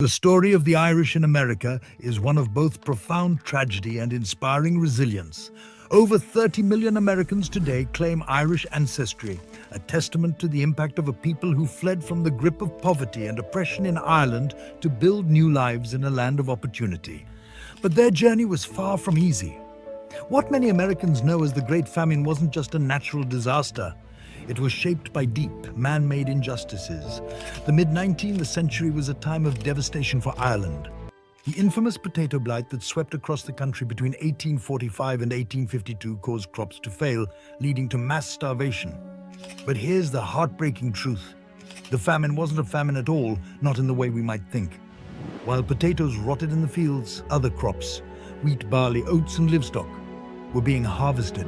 The story of the Irish in America is one of both profound tragedy and inspiring resilience. Over 30 million Americans today claim Irish ancestry, a testament to the impact of a people who fled from the grip of poverty and oppression in Ireland to build new lives in a land of opportunity. But their journey was far from easy. What many Americans know as the Great Famine wasn't just a natural disaster. It was shaped by deep, man-made injustices. The mid-19th century was a time of devastation for Ireland. The infamous potato blight that swept across the country between 1845 and 1852 caused crops to fail, leading to mass starvation. But here's the heartbreaking truth. The famine wasn't a famine at all, not in the way we might think. While potatoes rotted in the fields, other crops, wheat, barley, oats, and livestock, were being harvested.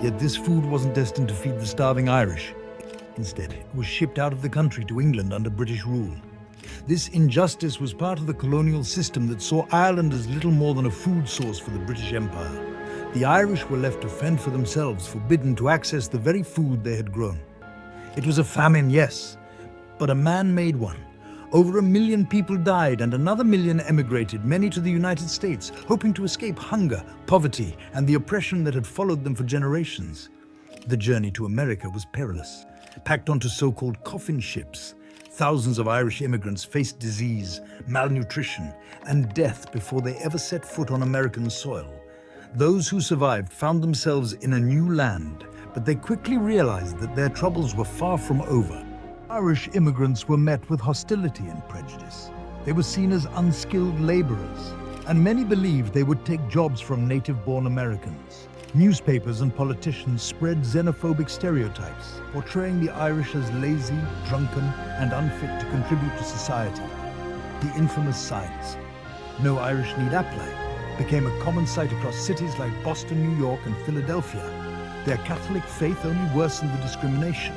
Yet this food wasn't destined to feed the starving Irish. Instead, it was shipped out of the country to England under British rule. This injustice was part of the colonial system that saw Ireland as little more than a food source for the British Empire. The Irish were left to fend for themselves, forbidden to access the very food they had grown. It was a famine, yes, but a man-made one. Over 1 million people died and another million emigrated, many to the United States, hoping to escape hunger, poverty, and the oppression that had followed them for generations. The journey to America was perilous. Packed onto so-called coffin ships, thousands of Irish immigrants faced disease, malnutrition, and death before they ever set foot on American soil. Those who survived found themselves in a new land, but they quickly realized that their troubles were far from over. Irish immigrants were met with hostility and prejudice. They were seen as unskilled laborers, and many believed they would take jobs from native-born Americans. Newspapers and politicians spread xenophobic stereotypes, portraying the Irish as lazy, drunken, and unfit to contribute to society. The infamous signs, "No Irish need apply," became a common sight across cities like Boston, New York, and Philadelphia. Their Catholic faith only worsened the discrimination.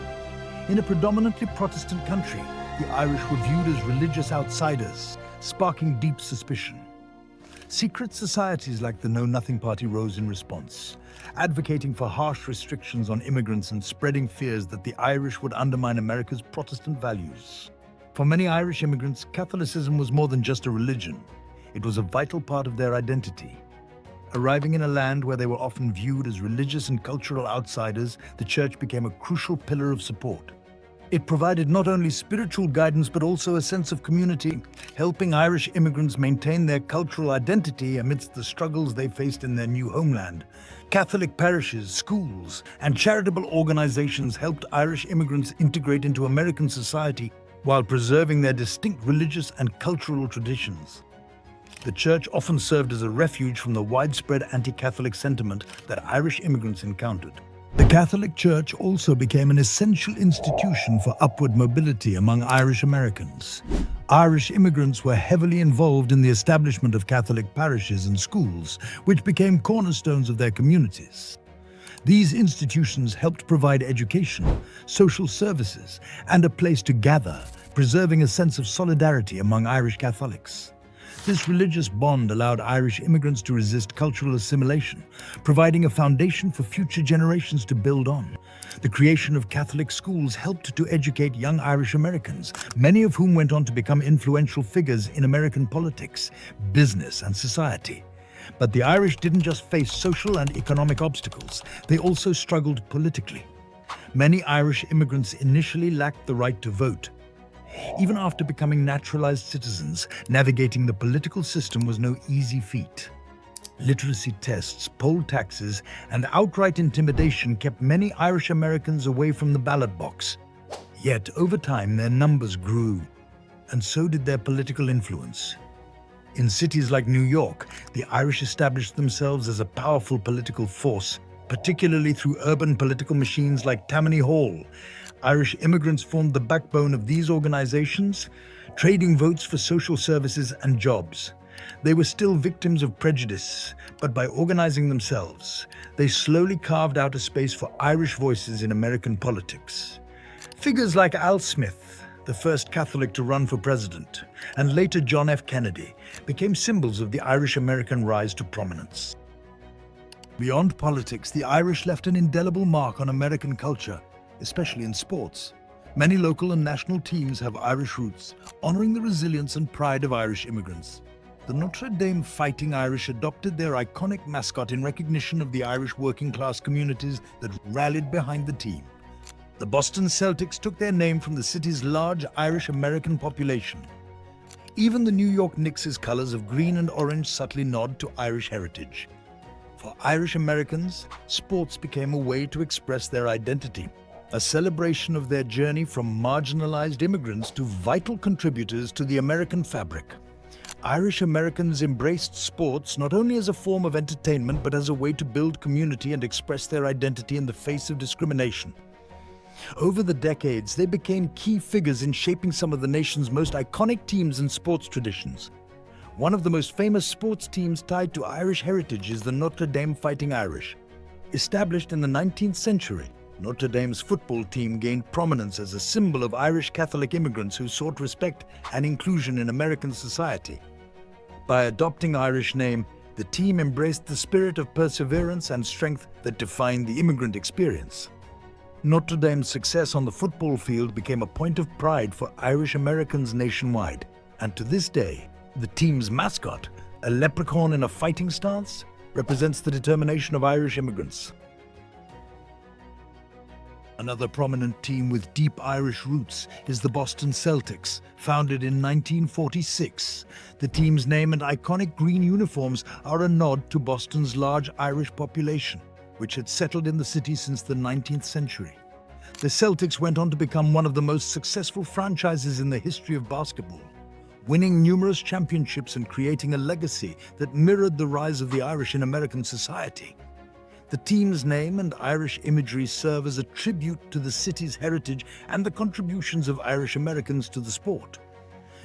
In a predominantly Protestant country, the Irish were viewed as religious outsiders, sparking deep suspicion. Secret societies like the Know Nothing Party rose in response, advocating for harsh restrictions on immigrants and spreading fears that the Irish would undermine America's Protestant values. For many Irish immigrants, Catholicism was more than just a religion. It was a vital part of their identity. Arriving in a land where they were often viewed as religious and cultural outsiders, the church became a crucial pillar of support. It provided not only spiritual guidance but also a sense of community, helping Irish immigrants maintain their cultural identity amidst the struggles they faced in their new homeland. Catholic parishes, schools, and charitable organizations helped Irish immigrants integrate into American society while preserving their distinct religious and cultural traditions. The church often served as a refuge from the widespread anti-Catholic sentiment that Irish immigrants encountered. The Catholic Church also became an essential institution for upward mobility among Irish Americans. Irish immigrants were heavily involved in the establishment of Catholic parishes and schools, which became cornerstones of their communities. These institutions helped provide education, social services, and a place to gather, preserving a sense of solidarity among Irish Catholics. This religious bond allowed Irish immigrants to resist cultural assimilation, providing a foundation for future generations to build on. The creation of Catholic schools helped to educate young Irish Americans, many of whom went on to become influential figures in American politics, business, and society. But the Irish didn't just face social and economic obstacles, they also struggled politically. Many Irish immigrants initially lacked the right to vote. Even after becoming naturalized citizens, navigating the political system was no easy feat. Literacy tests, poll taxes, and outright intimidation kept many Irish Americans away from the ballot box. Yet, over time, their numbers grew, and so did their political influence. In cities like New York, the Irish established themselves as a powerful political force, particularly through urban political machines like Tammany Hall. Irish immigrants formed the backbone of these organizations, trading votes for social services and jobs. They were still victims of prejudice, but by organizing themselves, they slowly carved out a space for Irish voices in American politics. Figures like Al Smith, the first Catholic to run for president, and later John F. Kennedy, became symbols of the Irish-American rise to prominence. Beyond politics, the Irish left an indelible mark on American culture, especially in sports. Many local and national teams have Irish roots, honoring the resilience and pride of Irish immigrants. The Notre Dame Fighting Irish adopted their iconic mascot in recognition of the Irish working-class communities that rallied behind the team. The Boston Celtics took their name from the city's large Irish-American population. Even the New York Knicks' colors of green and orange subtly nod to Irish heritage. For Irish Americans, sports became a way to express their identity, a celebration of their journey from marginalized immigrants to vital contributors to the American fabric. Irish Americans embraced sports not only as a form of entertainment but as a way to build community and express their identity in the face of discrimination. Over the decades, they became key figures in shaping some of the nation's most iconic teams and sports traditions. One of the most famous sports teams tied to Irish heritage is the Notre Dame Fighting Irish. Established in the 19th century, Notre Dame's football team gained prominence as a symbol of Irish Catholic immigrants who sought respect and inclusion in American society. By adopting Irish name, the team embraced the spirit of perseverance and strength that defined the immigrant experience. Notre Dame's success on the football field became a point of pride for Irish Americans nationwide, and to this day, the team's mascot, a leprechaun in a fighting stance, represents the determination of Irish immigrants. Another prominent team with deep Irish roots is the Boston Celtics, founded in 1946. The team's name and iconic green uniforms are a nod to Boston's large Irish population, which had settled in the city since the 19th century. The Celtics went on to become one of the most successful franchises in the history of basketball, winning numerous championships and creating a legacy that mirrored the rise of the Irish in American society. The team's name and Irish imagery serve as a tribute to the city's heritage and the contributions of Irish Americans to the sport.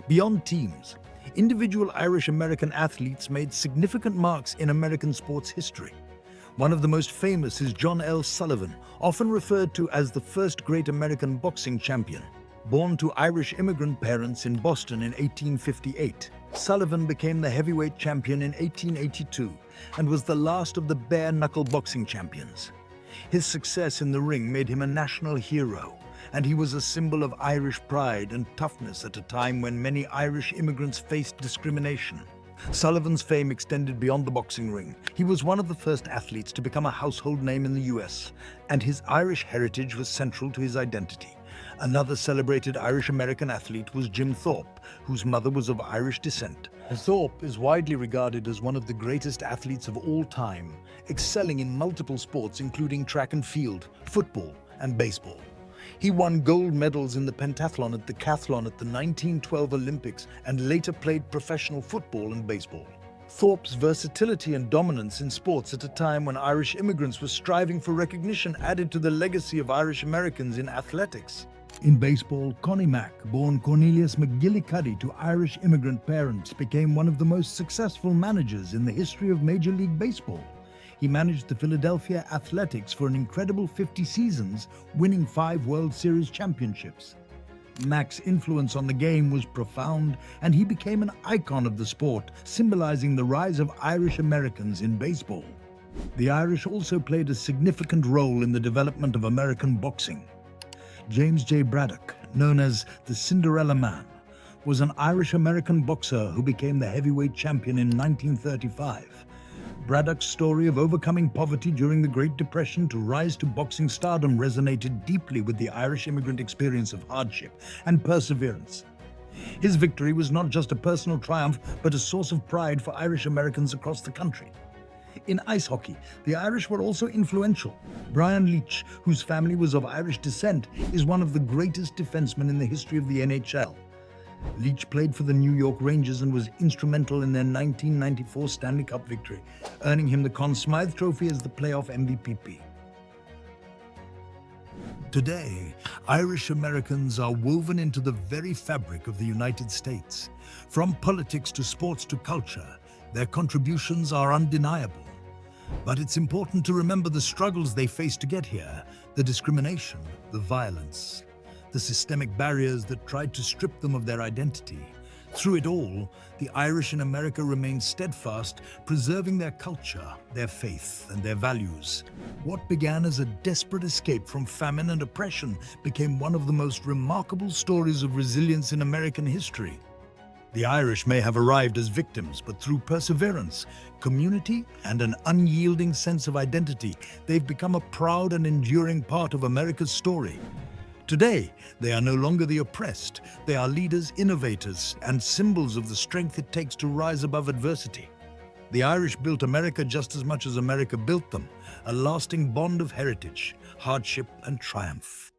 Beyond teams, individual Irish American athletes made significant marks in American sports history. One of the most famous is John L. Sullivan, often referred to as the first great American boxing champion. Born to Irish immigrant parents in Boston in 1858, Sullivan became the heavyweight champion in 1882 and was the last of the bare-knuckle boxing champions. His success in the ring made him a national hero, and he was a symbol of Irish pride and toughness at a time when many Irish immigrants faced discrimination. Sullivan's fame extended beyond the boxing ring. He was one of the first athletes to become a household name in the US, and his Irish heritage was central to his identity. Another celebrated Irish-American athlete was Jim Thorpe, whose mother was of Irish descent. Thorpe is widely regarded as one of the greatest athletes of all time, excelling in multiple sports including track and field, football, and baseball. He won gold medals in the pentathlon and decathlon at the 1912 Olympics and later played professional football and baseball. Thorpe's versatility and dominance in sports at a time when Irish immigrants were striving for recognition added to the legacy of Irish Americans in athletics. In baseball, Connie Mack, born Cornelius McGillicuddy to Irish immigrant parents, became one of the most successful managers in the history of Major League Baseball. He managed the Philadelphia Athletics for an incredible 50 seasons, winning 5 World Series championships. Mack's influence on the game was profound, and he became an icon of the sport, symbolizing the rise of Irish Americans in baseball. The Irish also played a significant role in the development of American boxing. James J. Braddock, known as the Cinderella Man, was an Irish-American boxer who became the heavyweight champion in 1935. Braddock's story of overcoming poverty during the Great Depression to rise to boxing stardom resonated deeply with the Irish immigrant experience of hardship and perseverance. His victory was not just a personal triumph, but a source of pride for Irish Americans across the country. In ice hockey, the Irish were also influential. Brian Leach, whose family was of Irish descent, is one of the greatest defensemen in the history of the NHL. Leach played for the New York Rangers and was instrumental in their 1994 Stanley Cup victory, earning him the Conn Smythe Trophy as the playoff MVP. Today, Irish Americans are woven into the very fabric of the United States. From politics to sports to culture, their contributions are undeniable. But it's important to remember the struggles they faced to get here, the discrimination, the violence, the systemic barriers that tried to strip them of their identity. Through it all, the Irish in America remained steadfast, preserving their culture, their faith, and their values. What began as a desperate escape from famine and oppression became one of the most remarkable stories of resilience in American history. The Irish may have arrived as victims, but through perseverance, community, and an unyielding sense of identity, they've become a proud and enduring part of America's story. Today, they are no longer the oppressed. They are leaders, innovators, and symbols of the strength it takes to rise above adversity. The Irish built America just as much as America built them, a lasting bond of heritage, hardship, and triumph.